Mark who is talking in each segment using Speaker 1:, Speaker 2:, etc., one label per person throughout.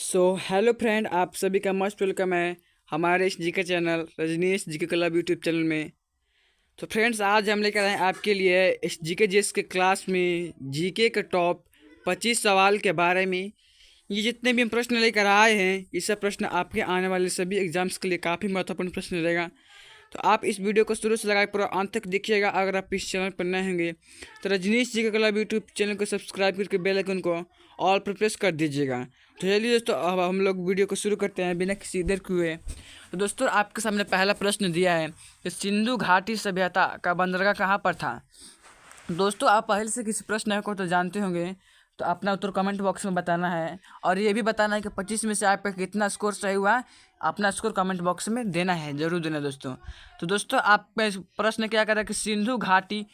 Speaker 1: Hello friend, आप सभी का मोस्ट वेलकम है हमारे इस GK channel Rajneesh GK club YouTube channel में। तो फ्रेंड्स, आज हम लेकर आए हैं आपके लिए इस जीके जीएस के क्लास में जीके के टॉप 25 सवाल के बारे में। ये जितने भी हम प्रश्न लेकर आए हैं, ये सब प्रश्न आपके आने वाले सभी एग्जाम्स के लिए काफ़ी महत्वपूर्ण प्रश्न रहेगा। तो आप इस वीडियो को शुरू से लगाकर पूरा अंत तक देखिएगा। अगर आप इस चैनल पर नए होंगे तो रजनीश जी का क्लब यूट्यूब चैनल को सब्सक्राइब करके बेल आइकन को ऑल पर प्रेस कर दीजिएगा। तो चलिए दोस्तों, अब हम लोग वीडियो को शुरू करते हैं बिना किसी देर के हुए। तो दोस्तों, आपके सामने पहला प्रश्न दिया है कि सिंधु घाटी सभ्यता का बंदरगाह कहाँ पर था। दोस्तों, आप पहले से किसी प्रश्न को तो जानते होंगे, तो अपना उत्तर कमेंट बॉक्स में बताना है और ये भी बताना है कि 25 में से आपका कितना स्कोर सही हुआ है। अपना स्कोर कमेंट बॉक्स में देना है, जरूर देना दोस्तों। तो दोस्तों, आप प्रश्न क्या कर रहे हैं कि सिंधु घाटी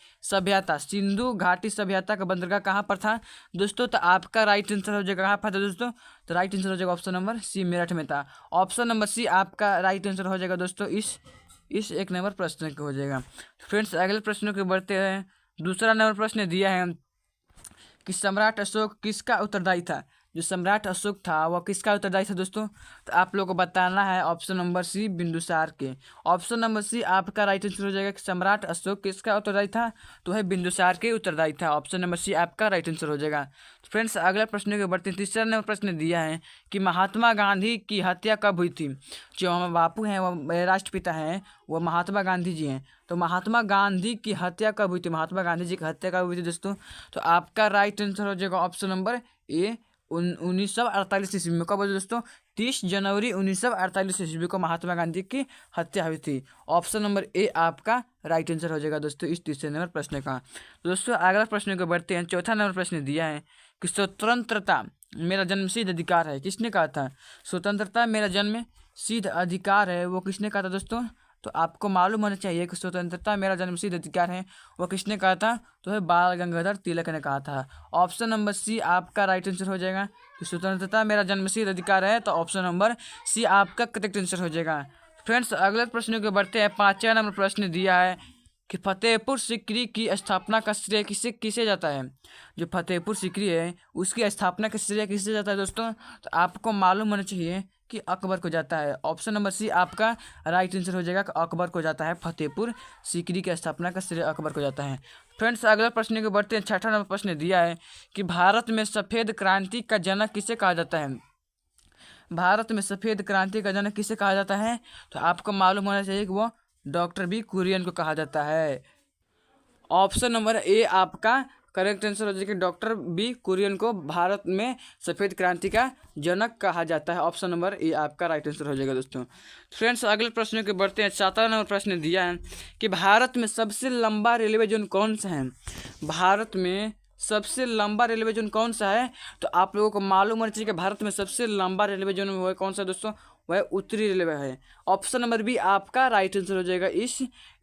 Speaker 1: सभ्यता का बंदरगाह कहाँ पर था। दोस्तों, तो आपका राइट आंसर हो जाएगा कहाँ पर था दोस्तों। तो राइट आंसर हो जाएगा ऑप्शन नंबर सी, मेरठ में था। ऑप्शन नंबर सी आपका राइट आंसर हो जाएगा दोस्तों इस एक नंबर प्रश्न का हो जाएगा। फ्रेंड्स, अगले प्रश्नों के बढ़ते हैं। दूसरा नंबर प्रश्न दिया है कि सम्राट अशोक किसका उत्तरदायी था। जो सम्राट अशोक था वह किसका उत्तरदायी था दोस्तों। तो आप लोगों को बताना है ऑप्शन नंबर सी, बिंदुसार के। ऑप्शन नंबर सी आपका राइट आंसर हो जाएगा कि सम्राट अशोक किसका उत्तरदायी था, तो है बिंदुसार के उत्तरदायी था। ऑप्शन नंबर सी आपका राइट आंसर हो जाएगा। तो फ्रेंड्स, अगला प्रश्न के बढ़ते हैं। तीसरा नंबर प्रश्न दिया है कि महात्मा गांधी की हत्या कब हुई थी। जो हमारे बापू हैं, वह राष्ट्रपिता हैं, वह महात्मा गांधी जी हैं। तो महात्मा गांधी की हत्या कब हुई थी, महात्मा गांधी जी की हत्या कब हुई थी दोस्तों। तो आपका राइट आंसर हो जाएगा ऑप्शन नंबर ए, 1948 ईस्वी में। कब हुआ दोस्तों, 30 जनवरी 1948 ईस्वी को महात्मा गांधी की हत्या हुई थी। ऑप्शन नंबर ए आपका राइट आंसर हो जाएगा दोस्तों इस तीसरे नंबर प्रश्न का। दोस्तों, अगला प्रश्न को बढ़ते हैं। चौथा नंबर प्रश्न दिया है कि स्वतंत्रता मेरा जन्मसिद्ध अधिकार है, किसने कहा था। स्वतंत्रता मेरा जन्म सिद्ध अधिकार है, वो किसने कहा था दोस्तों। तो आपको मालूम होना चाहिए कि स्वतंत्रता मेरा जन्मसिद्ध अधिकार है, वो किसने कहा था। तो है बाल गंगाधर तिलक ने कहा था। ऑप्शन नंबर सी आपका राइट आंसर हो जाएगा कि स्वतंत्रता मेरा जन्मसिद्ध अधिकार है। तो ऑप्शन नंबर सी आपका करेक्ट आंसर हो जाएगा। फ्रेंड्स, अगले प्रश्न के बढ़ते हैं। पाँचवा नंबर प्रश्न दिया है कि फतेहपुर सीकरी की स्थापना का श्रेय किसे जाता है। जो फतेहपुर सीकरी है उसकी स्थापना का श्रेय किसे जाता है दोस्तों। तो आपको मालूम होना चाहिए कि अकबर को जाता है। ऑप्शन नंबर सी आपका राइट आंसर हो जाएगा कि अकबर को जाता है, फतेहपुर सीकरी की स्थापना का श्रेय अकबर को जाता है। फ्रेंड्स, अगला प्रश्न के बढ़ते हैं। छठा नंबर प्रश्न दिया है कि भारत में सफ़ेद क्रांति का जनक किसे कहा जाता है। भारत में सफ़ेद क्रांति का जनक किसे कहा जाता है। तो आपको मालूम होना चाहिए कि वो डॉक्टर बी कुरियन को कहा जाता है। ऑप्शन नंबर ए आपका करेक्ट आंसर हो जाएगा, डॉक्टर बी कुरियन को भारत में सफ़ेद क्रांति का जनक कहा जाता है। ऑप्शन नंबर ए आपका राइट आंसर हो जाएगा दोस्तों। फ्रेंड्स, अगले प्रश्न के बढ़ते हैं। सातवां नंबर प्रश्न दिया है कि भारत में सबसे लंबा रेलवे जोन कौन सा है। भारत में सबसे लंबा रेलवे जोन कौन सा है। तो आप लोगों को मालूम होना चाहिए कि भारत में सबसे लंबा रेलवे जोन वह कौन सा दोस्तों, वह उत्तरी रेलवे है। ऑप्शन नंबर बी आपका राइट आंसर हो जाएगा इस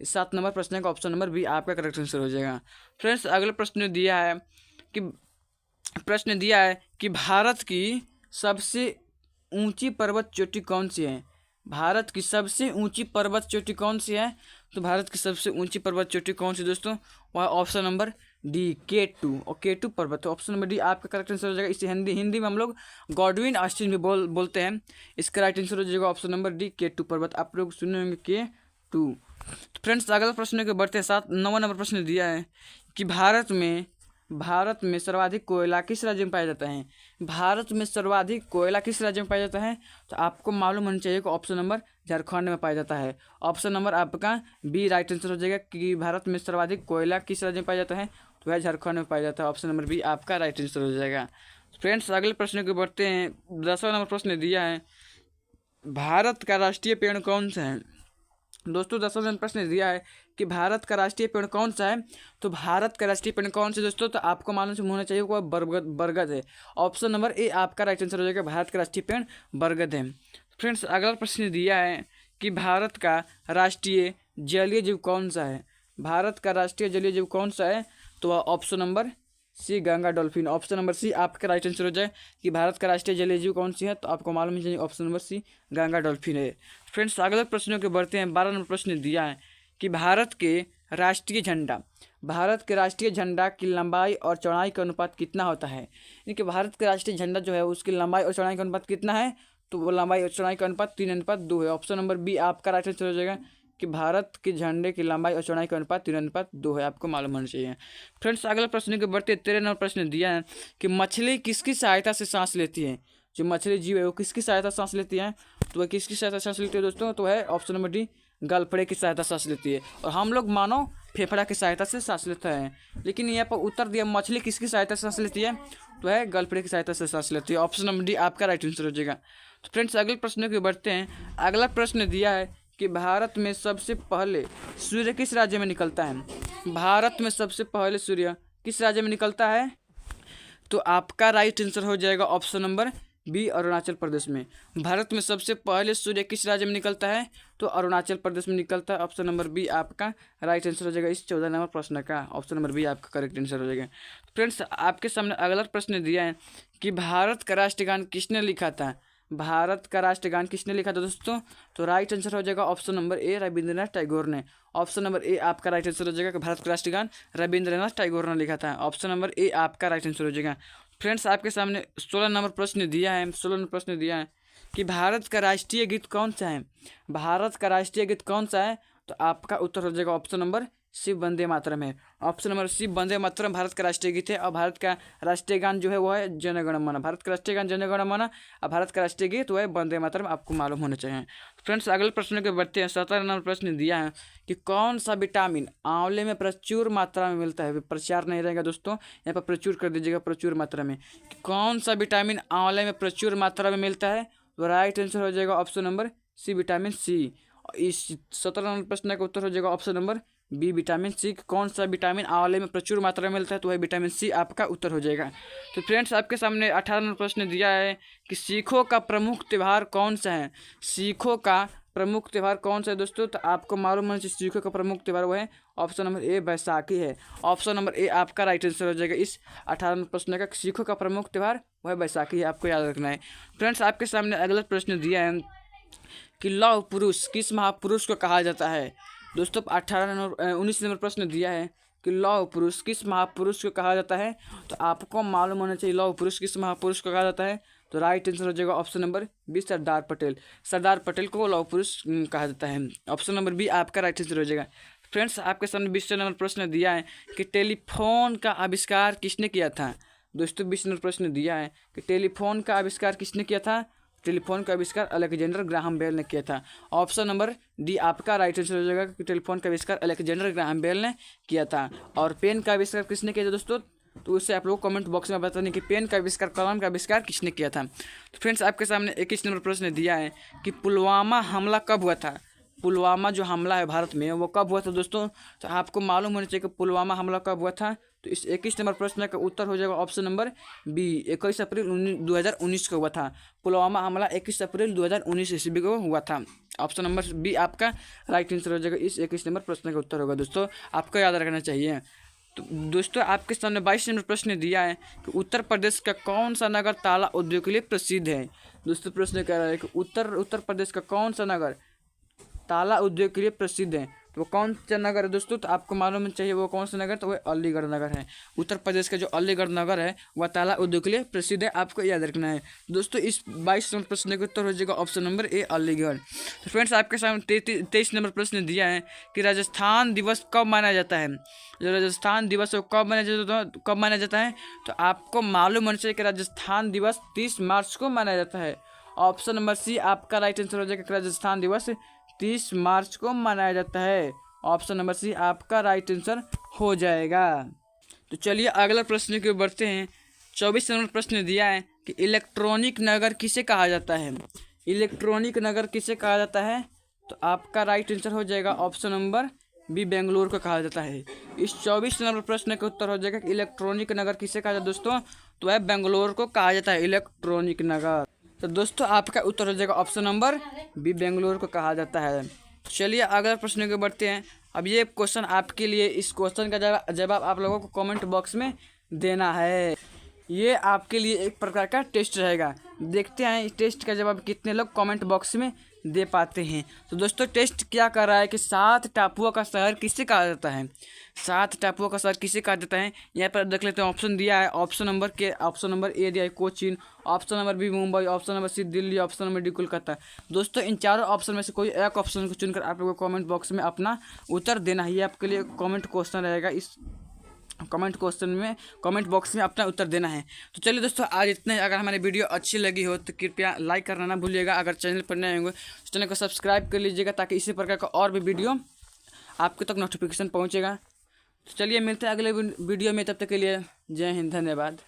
Speaker 1: 7 नंबर प्रश्न का। ऑप्शन नंबर बी आपका करेक्ट आंसर हो जाएगा। फ्रेंड्स, अगला प्रश्न दिया है कि भारत की सबसे ऊंची पर्वत चोटी कौन सी है। भारत की सबसे ऊंची पर्वत चोटी कौन सी है। तो भारत की सबसे ऊंची पर्वत चोटी कौन सी दोस्तों, वह ऑप्शन नंबर डी K2 और K2 पर्वत। तो ऑप्शन नंबर डी आपका करेक्ट आंसर हो जाएगा। इसे हिंदी में हम लोग गॉडविन ऑस्टिन भी बोलते हैं। इसका राइट आंसर हो जाएगा ऑप्शन नंबर डी K2 पर्वत। आप लोग सुने होंगे K2। तो फ्रेंड्स, अगला प्रश्न के बढ़ते हैं। 9वां नंबर प्रश्न दिया है कि भारत में सर्वाधिक कोयला किस राज्य में पाया जाता है। भारत में सर्वाधिक कोयला किस राज्य में पाया जाता है। तो आपको मालूम होना चाहिए कि ऑप्शन नंबर झारखंड में पाया जाता है। ऑप्शन नंबर आपका बी राइट आंसर हो जाएगा कि भारत में सर्वाधिक कोयला किस राज्य में पाया जाता है। तो वह झारखंड में पाया जाता है। ऑप्शन नंबर बी आपका राइट आंसर हो जाएगा। फ्रेंड्स, अगले प्रश्न को बढ़ते हैं। 10वां नंबर प्रश्न दिया है भारत का राष्ट्रीय पेड़ कौन सा है। दोस्तों, 10वां नंबर प्रश्न दिया है कि भारत का राष्ट्रीय पेड़ कौन सा है। तो भारत का राष्ट्रीय पेड़ कौन सा दोस्तों, तो आपको मालूम होना चाहिए वो बरगद है। ऑप्शन नंबर ए आपका राइट आंसर हो जाएगा, भारत का राष्ट्रीय पेड़ बरगद है। फ्रेंड्स, अगला प्रश्न दिया है कि भारत का राष्ट्रीय जलीय जीव कौन सा है। भारत का राष्ट्रीय जलीय जीव कौन सा है। तो option number C Ganga dolphin. Option number C आपका राइट आंसर हो जाए कि भारत का राष्ट्रीय जलीय जीव कौन सी है। तो आपको मालूम चाहिए option number C Ganga dolphin है। फ्रेंड्स, अगले प्रश्नों के बढ़ते हैं। 12 नंबर प्रश्न दिया है कि भारत के राष्ट्रीय झंडा भारत के राष्ट्रीय झंडा की लंबाई और चौड़ाई का अनुपात कितना होता है। यानी कि भारत का राष्ट्रीय झंडा जो है उसकी लंबाई और चौड़ाई का अनुपात कितना है, तो वो लंबाई और चौड़ाई का अनुपात 3:2 है। ऑप्शन नंबर बी आपका राइट आंसर हो जाएगा कि भारत के झंडे की लंबाई और चौड़ाई का अनुपात 3:2 है, आपको मालूम होना चाहिए। फ्रेंड्स अगला प्रश्न के बढ़ते 13 नंबर प्रश्न दिया है कि मछली किसकी सहायता से सांस लेती है। जो मछली जीव है वो किसकी सहायता से सांस लेती है, तो वह किसकी सहायता से सांस लेती है दोस्तों, तो है ऑप्शन नंबर डी गलफड़े की सहायता से सांस लेती है। और हम लोग मानव फेफड़ा की सहायता से सांस लेते हैं, लेकिन यहाँ पर उत्तर दिया मछली किसकी सहायता से सांस लेती है, तो है गलफड़े की सहायता से सांस लेती है। ऑप्शन नंबर डी आपका राइट आंसर हो जाएगा। तो फ्रेंड्स अगले प्रश्न की बढ़ते हैं। अगला प्रश्न दिया है कि भारत में सबसे पहले सूर्य किस राज्य में निकलता है। भारत में सबसे पहले सूर्य किस राज्य में निकलता है, तो आपका राइट आंसर हो जाएगा option number B Arunachal Pradesh में। भारत में सबसे पहले सूर्य किस राज्य में निकलता है, तो अरुणाचल प्रदेश में निकलता है। ऑप्शन नंबर बी आपका राइट आंसर हो जाएगा इस 14 नंबर प्रश्न का। ऑप्शन नंबर बी आपका करेक्ट आंसर हो जाएगा। फ्रेंड्स आपके सामने अगला प्रश्न दिया है कि भारत का राष्ट्रगान किसने लिखा था। भारत का राष्ट्रगान किसने लिखा था दोस्तों, तो राइट आंसर हो जाएगा option number A Rabindranath Tagore ने। ऑप्शन नंबर ए आपका राइट आंसर हो जाएगा कि भारत का राष्ट्रगान रविंद्रनाथ टैगोर ने लिखा था। ऑप्शन नंबर ए आपका राइट आंसर हो जाएगा। फ्रेंड्स आपके सामने 16 नंबर प्रश्न दिया है। 16 नंबर प्रश्न दिया है कि भारत का राष्ट्रीय गीत कौन सा है। भारत का राष्ट्रीय गीत कौन सा है, तो आपका उत्तर हो जाएगा ऑप्शन नंबर सी वंदे मातरम है। ऑप्शन नंबर सी वंदे मातरम भारत का राष्ट्रीय गीत है। और भारत का राष्ट्रीय गान जो है वो है जन गण मन। भारत का राष्ट्रीय गान जन गण मन और भारत का राष्ट्रीय गीत वो है वंदे मातरम, आपको मालूम होना चाहिए। फ्रेंड्स अगले प्रश्न के बढ़ते हैं। 17 नंबर प्रश्न दिया है कि कौन सा विटामिन आंवले में प्रचुर मात्रा में मिलता है। प्रचार नहीं रहेगा दोस्तों, यहाँ पर प्रचुर कर दीजिएगा, प्रचुर मात्रा में। कौन सा विटामिन आंवले में प्रचुर मात्रा में मिलता है, तो राइट आंसर हो जाएगा option number C vitamin C. इस 17 नंबर प्रश्न का उत्तर हो जाएगा option number B vitamin C. कौन सा विटामिन आंवले में प्रचुर मात्रा में मिलता है, तो वह विटामिन सी आपका उत्तर हो जाएगा। तो फ्रेंड्स आपके सामने 18 नंबर प्रश्न दिया है कि सिखों का प्रमुख त्यौहार कौन सा है। सिखों का प्रमुख त्यौहार कौन सा है दोस्तों, तो आपको मालूम होना चाहिए सिखों का प्रमुख त्यौहार वो है ऑप्शन नंबर ए बैसाखी है। ऑप्शन नंबर ए आपका राइट आंसर हो जाएगा इस 18 नंबर प्रश्न का। सिखों का प्रमुख त्यौहार वह बैसाखी है, आपको याद रखना है। फ्रेंड्स आपके सामने अगला प्रश्न दिया है कि लौह पुरुष किस महापुरुष को कहा जाता है। दोस्तों 19 नंबर प्रश्न दिया है कि लौह पुरुष किस महापुरुष को कहा जाता है, तो आपको मालूम होना चाहिए लौह पुरुष किस महापुरुष को कहा जाता है, तो राइट आंसर हो जाएगा option number B Sardar Patel. Sardar Patel को लौह पुरुष कहा जाता है। ऑप्शन नंबर बी आपका राइट आंसर हो जाएगा। फ्रेंड्स आपके सामने 20 नंबर प्रश्न दिया है कि टेलीफोन का आविष्कार किसने किया था। दोस्तों 20 नंबर प्रश्न दिया है कि टेलीफोन का आविष्कार किसने किया था। टेलीफोन का आविष्कार अलेक्जेंडर ग्राहम बेल ने किया था। ऑप्शन नंबर डी आपका राइट आंसर हो जाएगा कि टेलीफोन का आविष्कार अलेक्जेंडर ग्राहम बेल ने किया था। और पेन का आविष्कार किसने किया था दोस्तों, तो उससे आप लोग कमेंट बॉक्स में बताने कि पेन का आविष्कार कलम का आविष्कार किसने किया था। तो फ्रेंड्स आपके सामने 21 नंबर प्रश्न दिया है कि पुलवामा हमला कब हुआ था। पुलवामा जो हमला है भारत में वो कब हुआ था दोस्तों, तो आपको मालूम होना चाहिए कि पुलवामा हमला कब हुआ था। तो इस 21 नंबर प्रश्न का उत्तर हो जाएगा ऑप्शन नंबर बी 21 अप्रैल 2019 को हुआ था। पुलवामा हमला 21 अप्रैल 2019 ईस्वी को हुआ था। ऑप्शन नंबर बी आपका राइट आंसर हो जाएगा इस 21 नंबर प्रश्न का उत्तर होगा। दोस्तों आपको याद रखना चाहिए। तो दोस्तों आपके सामने 22 नंबर प्रश्न दिया है कि उत्तर प्रदेश का कौन सा नगर ताला उद्योग के लिए प्रसिद्ध है। दोस्तों प्रश्न कह रहा है कि उत्तर प्रदेश का कौन सा नगर ताला उद्योग के लिए प्रसिद्ध है, तो वो कौन सा नगर है दोस्तों, तो आपको मालूम चाहिए वो कौन सा नगर, तो वह अलीगढ़ नगर है। उत्तर प्रदेश का जो अलीगढ़ नगर है वह ताला उद्योग के लिए प्रसिद्ध है, आपको याद रखना है। दोस्तों इस 22 नंबर प्रश्न का उत्तर हो जाएगा ऑप्शन नंबर ए अलीगढ़। तो फ्रेंड्स आपके सामने 23 नंबर प्रश्न दिया है कि राजस्थान दिवस कब मनाया जाता है। जो राजस्थान दिवस है कब मनाया जाता है, तो आपको मालूम होना चाहिए कि राजस्थान दिवस 30 मार्च को मनाया जाता है। ऑप्शन नंबर सी आपका राइट आंसर हो जाएगा कि राजस्थान दिवस 30 मार्च को मनाया जाता है। ऑप्शन नंबर सी आपका राइट आंसर हो जाएगा। तो चलिए अगला प्रश्न की ओर बढ़ते हैं। 24 नंबर प्रश्न दिया है कि इलेक्ट्रॉनिक नगर किसे कहा जाता है। इलेक्ट्रॉनिक नगर किसे कहा जाता है, तो आपका राइट आंसर हो जाएगा ऑप्शन नंबर बी बेंगलोर को कहा जाता है। इस 24 नंबर प्रश्न का उत्तर हो जाएगा कि इलेक्ट्रॉनिक नगर किसे कहा जाता है दोस्तों, तो वह बेंगलोर को कहा जाता है इलेक्ट्रॉनिक नगर। तो दोस्तों आपका उत्तर हो जाएगा ऑप्शन नंबर बी बेंगलोर को कहा जाता है। चलिए अगला प्रश्न को बढ़ते हैं। अब ये क्वेश्चन आपके लिए, इस क्वेश्चन का जवाब आप लोगों को कमेंट बॉक्स में देना है। ये आपके लिए एक प्रकार का टेस्ट रहेगा। देखते हैं इस टेस्ट का जवाब कितने लोग कमेंट बॉक्स में दे पाते हैं। तो दोस्तों टेस्ट क्या कर रहा है कि 7 टापुओं का शहर किसे कहा जाता है, 7 टापुओं का शहर किसे कहा जाता है। यहाँ पर देख लेते हैं, ऑप्शन दिया है, ऑप्शन नंबर ए दिया है Cochin, option number B Mumbai, option number C Delhi, option number D Kolkata. दोस्तों इन चारों ऑप्शन में से कोई एक ऑप्शन को चुनकर आप लोगों को कमेंट बॉक्स में अपना उत्तर देना है। ये आपके लिए कमेंट क्वेश्चन रहेगा, इस कमेंट बॉक्स में अपना उत्तर देना है। तो चलिए दोस्तों आज इतना ही। अगर हमारी वीडियो अच्छी लगी हो तो कृपया लाइक करना ना भूलिएगा। अगर चैनल पर नए होंगे तो चैनल को सब्सक्राइब कर लीजिएगा, ताकि इसी प्रकार का और भी वीडियो आपके तक नोटिफिकेशन पहुंचेगा। तो चलिए मिलते हैं अगले वीडियो में, तब तक के लिए जय हिंद, धन्यवाद।